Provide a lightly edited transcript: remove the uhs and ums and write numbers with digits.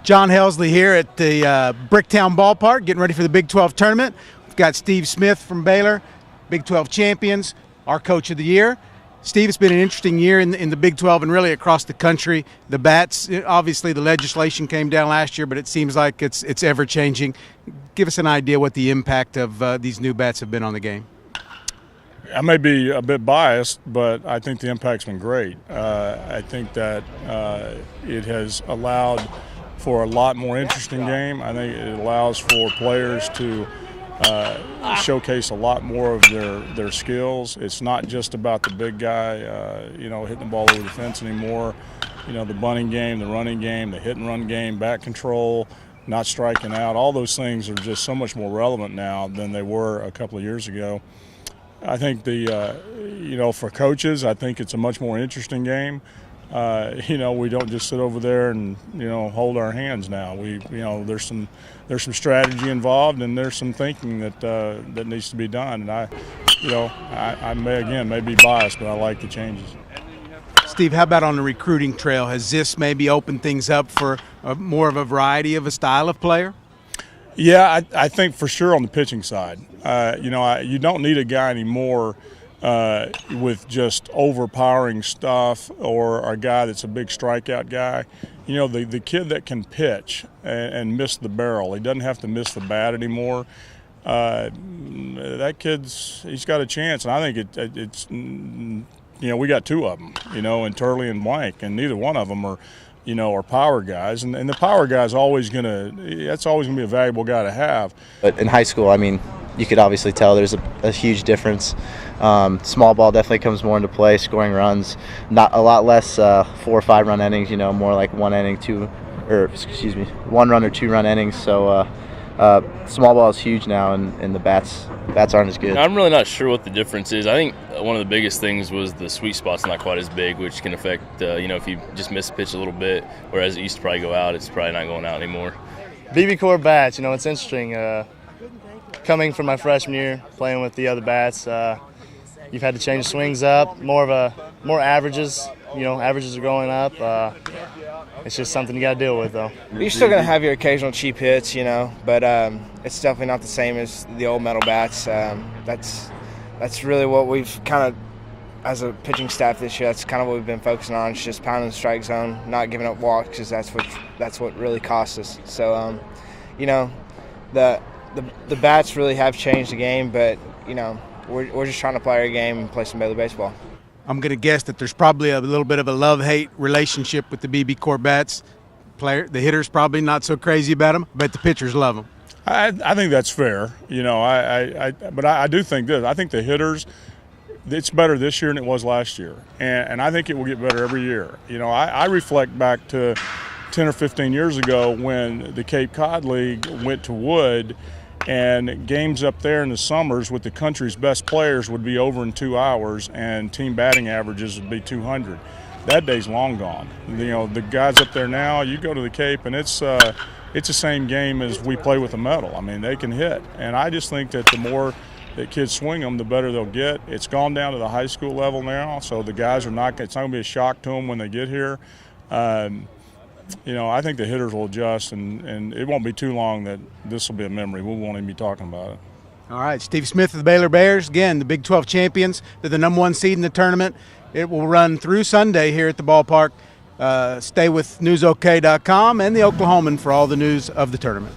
John Helsley here at the Bricktown Ballpark, getting ready for the Big 12 tournament. We've got Steve Smith from Baylor, Big 12 champions, our coach of the year. Steve, it's been an interesting year in the Big 12 and really across the country. The bats, obviously the legislation came down last year, but it seems like it's ever-changing. Give us an idea what the impact of these new bats have been on the game. I may be a bit biased, but I think the impact's been great. I think that it has allowed for a lot more interesting game. I think it allows for players to showcase a lot more of their skills. It's not just about the big guy, hitting the ball over the fence anymore. The bunting game, the running game, the hit and run game, bat control, not striking out. All those things are just so much more relevant now than they were a couple of years ago. I think for coaches, I think it's a much more interesting game. We don't just sit over there and hold our hands now. There's some strategy involved, and there's some thinking that needs to be done. And I may be biased, but I like the changes. Steve, how about on the recruiting trail? Has this maybe opened things up for more of a variety of a style of player? Yeah, I think for sure on the pitching side. You don't need a guy anymore with just overpowering stuff or a guy that's a big strikeout guy. The kid that can pitch and miss the barrel, he doesn't have to miss the bat anymore. That he's got a chance, and I think it's we got two of them, in TURLEY and Blank, and neither one of them are power guys, and the power guy's that's always gonna be a valuable guy to have. But in high school, you could obviously tell there's a huge difference. Small ball definitely comes more into play, scoring runs, not a lot less 4 or 5 run innings, more like 1 run or 2 run innings. So small ball is huge now, and the bats aren't as good. I'm really not sure what the difference is. I think one of the biggest things was the sweet spot's not quite as big, which can affect, if you just miss a pitch a little bit, whereas it used to probably go out, it's probably not going out anymore. BBCOR bats, it's interesting. Coming from my freshman year, playing with the other bats, you've had to change swings up, more averages. Averages are going up. It's just something you got to deal with, though. You're still going to have your occasional cheap hits, but it's definitely not the same as the old metal bats. That's really what we've kind of, as a pitching staff this year, that's kind of what we've been focusing on. It's just pounding the strike zone, not giving up walks, because that's what really costs us. So, the bats really have changed the game, but we're just trying to play our game and play some Baylor baseball. I'm going to guess that there's probably a little bit of a love-hate relationship with the BBCOR bats. The hitters probably not so crazy about them, but the pitchers love them. I think that's fair, but I do think this. I think the hitters, it's better this year than it was last year, and I think it will get better every year. I reflect back to 10 or 15 years ago when the Cape Cod League went to Wood, and games up there in the summers with the country's best players would be over in 2 hours, and team batting averages would be 200. That day's long gone. The guys up there now, you go to the Cape, and it's the same game as we play with the metal. They can hit, and I just think that the more that kids swing them, the better they'll get. It's gone down to the high school level now, so the guys it's not going to be a shock to them when they get here. I think the hitters will adjust, and it won't be too long that this will be a memory. We won't even be talking about it. All right, Steve Smith of the Baylor Bears, again, the Big 12 champions. They're the #1 seed in the tournament. It will run through Sunday here at the ballpark. Stay with newsok.com and the Oklahoman for all the news of the tournament.